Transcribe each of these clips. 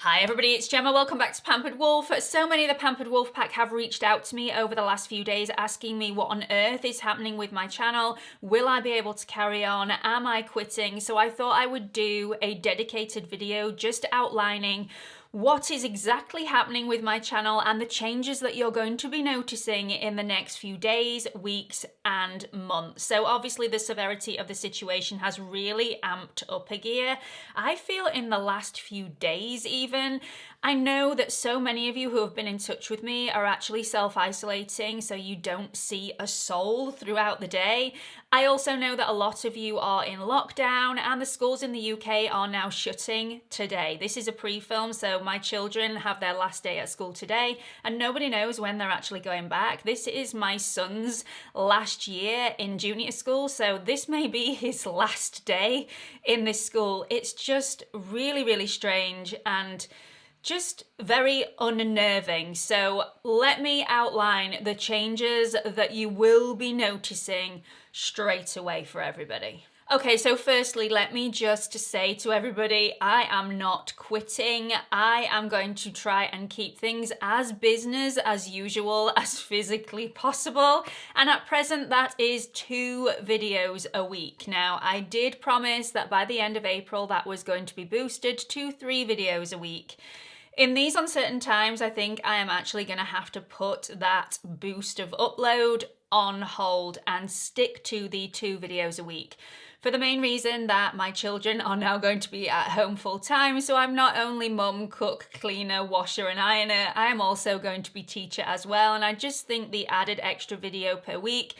Hi everybody, it's Gemma. Welcome back to Pampered Wolf. So many of the Pampered Wolf pack have reached out to me over the last few days asking me what on earth is happening with my channel. Will I be able to carry on? Am I quitting? So I thought I would do a dedicated video just outlining what is exactly happening with my channel and the changes that you're going to be noticing in the next few days, weeks, and months. So obviously the severity of the situation has really amped up a gear. I feel in the last few days even. I know that so many of you who have been in touch with me are actually self-isolating, so you don't see a soul throughout the day. I also know that a lot of you are in lockdown and the schools in the UK are now shutting today. This is a pre-film, so my children have their last day at school today and nobody knows when they're actually going back. This is my son's last year in junior school, so this may be his last day in this school. It's just really, really strange and just very unnerving. So let me outline the changes that you will be noticing straight away for everybody. Okay, so firstly, let me just say to everybody, I am not quitting. I am going to try and keep things as business as usual, as physically possible. And at present, that is 2 videos a week. Now, I did promise that by the end of April, that was going to be boosted to 3 videos a week. In these uncertain times, I think I am actually going to have to put that boost of upload on hold and stick to the 2 videos a week. For the main reason that my children are now going to be at home full time, so I'm not only mum, cook, cleaner, washer and ironer, I am also going to be teacher as well, and I just think the added extra video per week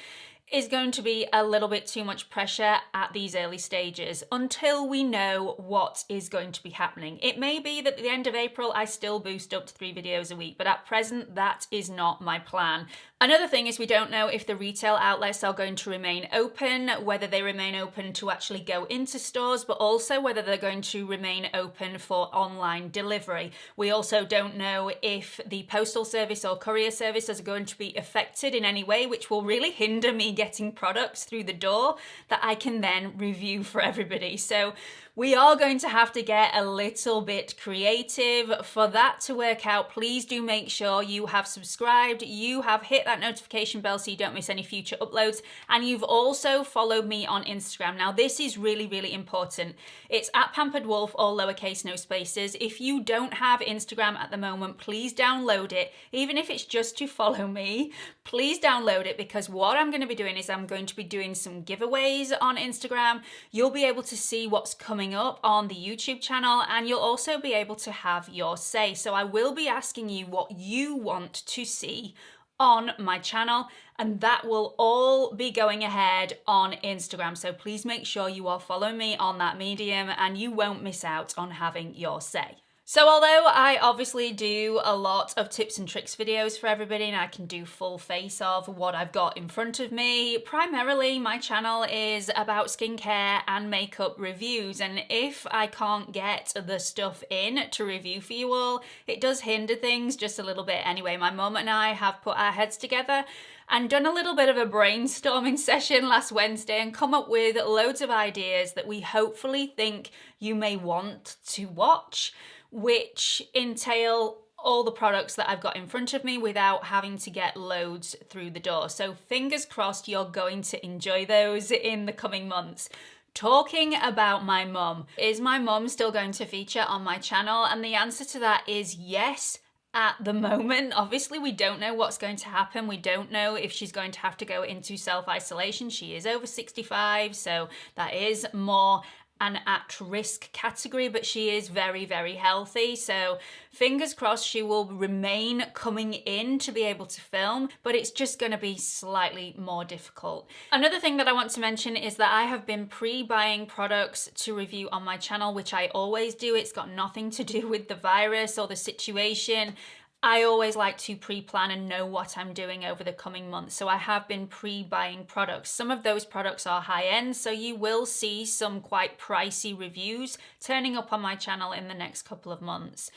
is going to be a little bit too much pressure at these early stages until we know what is going to be happening. It may be that at the end of April I still boost up to 3 videos a week, but at present that is not my plan. Another thing is we don't know if the retail outlets are going to remain open, whether they remain open to actually go into stores, but also whether they're going to remain open for online delivery. We also don't know if the postal service or courier services are going to be affected in any way, which will really hinder me getting products through the door that I can then review for everybody. So we are going to have to get a little bit creative. For that to work out, please do make sure you have subscribed, you have hit that notification bell so you don't miss any future uploads, and you've also followed me on Instagram. Now this is really, really important. It's at Pampered Wolf, all lowercase, no spaces. If you don't have Instagram at the moment, please download it. Even if it's just to follow me, please download it, because what I'm going to be doing is I'm going to be doing some giveaways on Instagram. You'll be able to see what's coming up on the YouTube channel, and you'll also be able to have your say. So I will be asking you what you want to see on my channel, and that will all be going ahead on Instagram. So please make sure you are following me on that medium and you won't miss out on having your say. So although I obviously do a lot of tips and tricks videos for everybody and I can do full face of what I've got in front of me, primarily my channel is about skincare and makeup reviews, and if I can't get the stuff in to review for you all, it does hinder things just a little bit. Anyway, my mum and I have put our heads together and done a little bit of a brainstorming session last Wednesday and come up with loads of ideas that we hopefully think you may want to watch, which entail all the products that I've got in front of me without having to get loads through the door. So fingers crossed you're going to enjoy those in the coming months. Talking about my mum, is my mum still going to feature on my channel? And the answer to that is yes. At the moment, obviously we don't know what's going to happen. We don't know if she's going to have to go into self-isolation. She is over 65, so that is more an at-risk category, but she is very, very healthy. So fingers crossed she will remain coming in to be able to film, but it's just going to be slightly more difficult. Another thing that I want to mention is that I have been pre-buying products to review on my channel, which I always do. It's got nothing to do with the virus or the situation. I always like to pre-plan and know what I'm doing over the coming months. So I have been pre-buying products. Some of those products are high-end, so you will see some quite pricey reviews turning up on my channel in the next couple of months.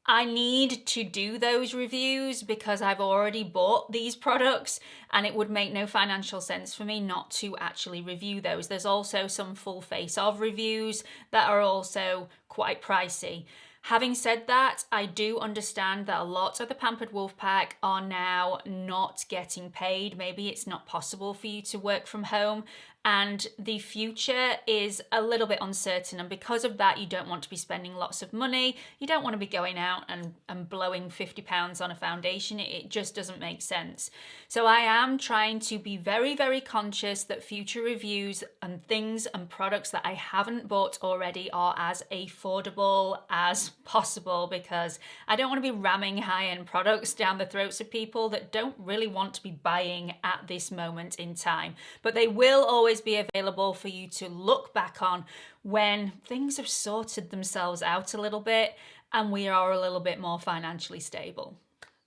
I need to do those reviews because I've already bought these products and it would make no financial sense for me not to actually review those. There's also some full face of reviews that are also quite pricey. Having said that, I do understand that a lot of the Pampered Wolf Pack are now not getting paid. Maybe it's not possible for you to work from home, and the future is a little bit uncertain, and because of that you don't want to be spending lots of money. You don't want to be going out and blowing £50 on a foundation. It just doesn't make sense. So I am trying to be very, very conscious that future reviews and things and products that I haven't bought already are as affordable as possible, because I don't want to be ramming high-end products down the throats of people that don't really want to be buying at this moment in time. But they will always be available for you to look back on when things have sorted themselves out a little bit and we are a little bit more financially stable.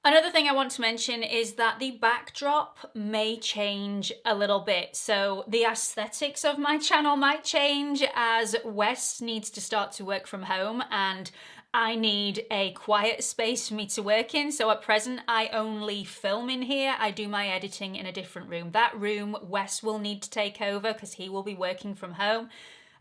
Another thing I want to mention is that the backdrop may change a little bit. So the aesthetics of my channel might change as Wes needs to start to work from home and I need a quiet space for me to work in. So at present, I only film in here. I do my editing in a different room. That room, Wes will need to take over because he will be working from home.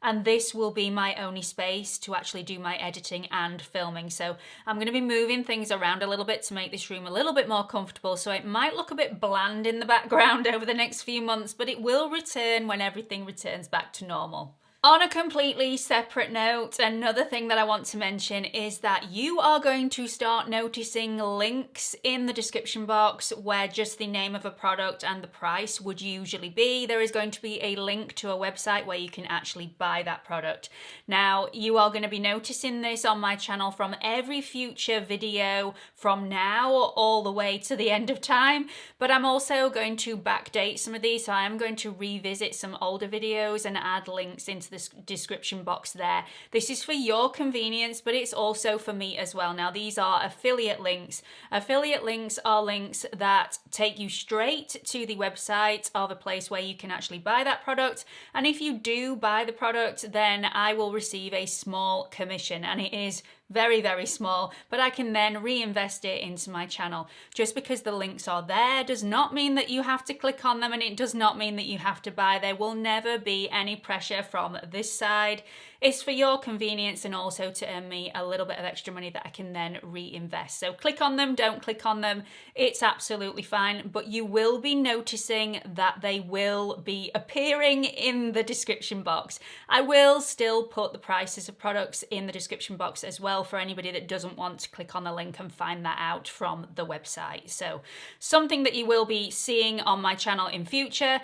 And this will be my only space to actually do my editing and filming. So I'm going to be moving things around a little bit to make this room a little bit more comfortable. So it might look a bit bland in the background over the next few months, but it will return when everything returns back to normal. On a completely separate note, another thing that I want to mention is that you are going to start noticing links in the description box where just the name of a product and the price would usually be. There is going to be a link to a website where you can actually buy that product. Now, you are going to be noticing this on my channel from every future video from now all the way to the end of time, but I'm also going to backdate some of these, so I am going to revisit some older videos and add links into the description box there. This is for your convenience, but it's also for me as well. Now, these are affiliate links. Affiliate links are links that take you straight to the website of a place where you can actually buy that product. And if you do buy the product, then I will receive a small commission, and it is very, very small, but I can then reinvest it into my channel. Just because the links are there does not mean that you have to click on them, and it does not mean that you have to buy. There will never be any pressure from this side. It's for your convenience and also to earn me a little bit of extra money that I can then reinvest. So click on them, don't click on them, it's absolutely fine, but you will be noticing that they will be appearing in the description box. I will still put the prices of products in the description box as well for anybody that doesn't want to click on the link and find that out from the website. So something that you will be seeing on my channel in future.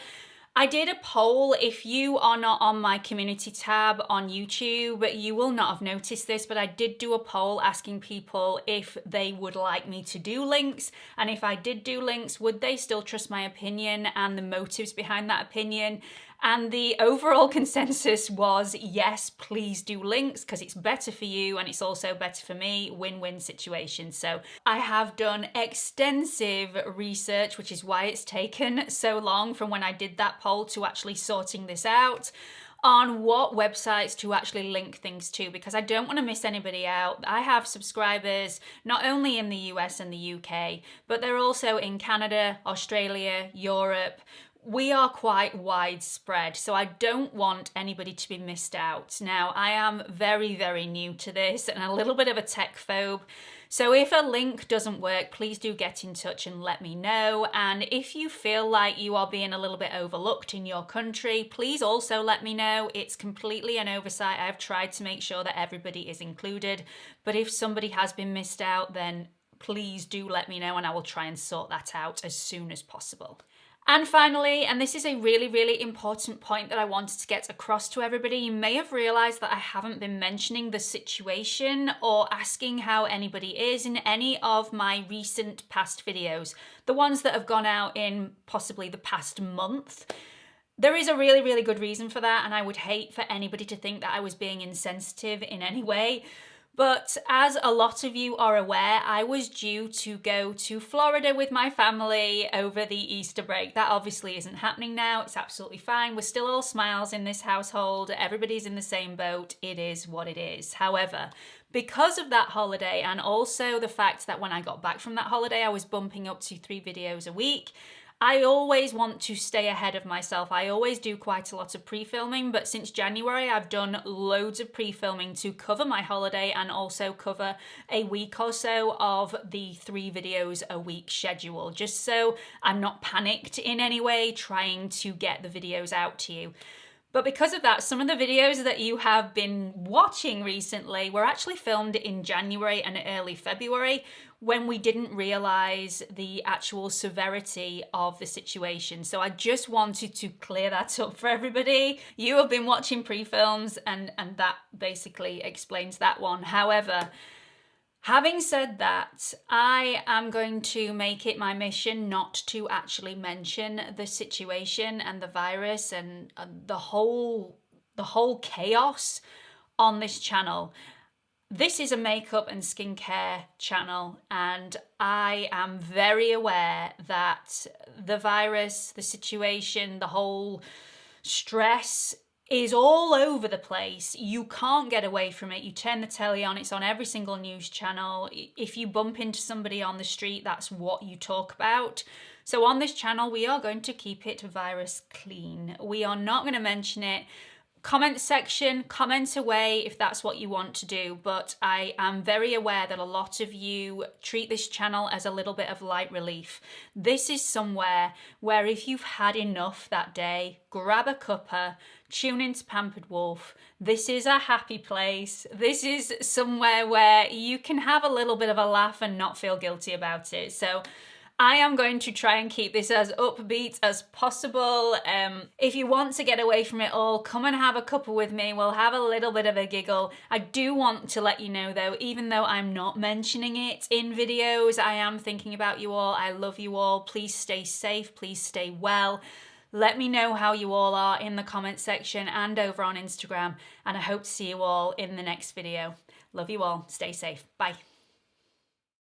I did a poll. If you are not on my community tab on YouTube, you will not have noticed this, but I did do a poll asking people if they would like me to do links, and if I did do links, would they still trust my opinion and the motives behind that opinion? And the overall consensus was yes, please do links because it's better for you and it's also better for me, win-win situation. So I have done extensive research, which is why it's taken so long from when I did that poll to actually sorting this out, on what websites to actually link things to, because I don't want to miss anybody out. I have subscribers not only in the US and the UK, but they're also in Canada, Australia, Europe. We are quite widespread, so I don't want anybody to be missed out. Now, I am very, very new to this and a little bit of a tech phobe. So if a link doesn't work, please do get in touch and let me know. And if you feel like you are being a little bit overlooked in your country, please also let me know. It's completely an oversight. I've tried to make sure that everybody is included. But if somebody has been missed out, then please do let me know and I will try and sort that out as soon as possible. And finally, and this is a really, really important point that I wanted to get across to everybody, you may have realized that I haven't been mentioning the situation or asking how anybody is in any of my recent past videos, the ones that have gone out in possibly the past month. There is a really, really good reason for that, and I would hate for anybody to think that I was being insensitive in any way. But as a lot of you are aware, I was due to go to Florida with my family over the Easter break. That obviously isn't happening now. It's absolutely fine. We're still all smiles in this household. Everybody's in the same boat. It is what it is. However, because of that holiday and also the fact that when I got back from that holiday, I was bumping up to 3 videos a week, I always want to stay ahead of myself. I always do quite a lot of pre-filming, but since January I've done loads of pre-filming to cover my holiday and also cover a week or so of the 3 videos a week schedule, just so I'm not panicked in any way trying to get the videos out to you. But because of that, some of the videos that you have been watching recently were actually filmed in January and early February, when we didn't realize the actual severity of the situation. So I just wanted to clear that up for everybody. You have been watching pre-films and that basically explains that one. However, having said that, I am going to make it my mission not to actually mention the situation and the virus and the whole chaos on this channel. This is a makeup and skincare channel, and I am very aware that the virus, the situation, the whole stress is all over the place. You can't get away from it. You turn the telly on, it's on every single news channel. If you bump into somebody on the street, that's what you talk about. So on this channel, we are going to keep it virus clean. We are not going to mention it. Comment section, comment away if that's what you want to do, but I am very aware that a lot of you treat this channel as a little bit of light relief. This is somewhere where if you've had enough that day, grab a cuppa, tune into Pampered Wolf. This is a happy place. This is somewhere where you can have a little bit of a laugh and not feel guilty about it. So I am going to try and keep this as upbeat as possible. If you want to get away from it all, come and have a cuppa with me. We'll have a little bit of a giggle. I do want to let you know though, even though I'm not mentioning it in videos, I am thinking about you all. I love you all. Please stay safe. Please stay well. Let me know how you all are in the comment section and over on Instagram. And I hope to see you all in the next video. Love you all. Stay safe. Bye.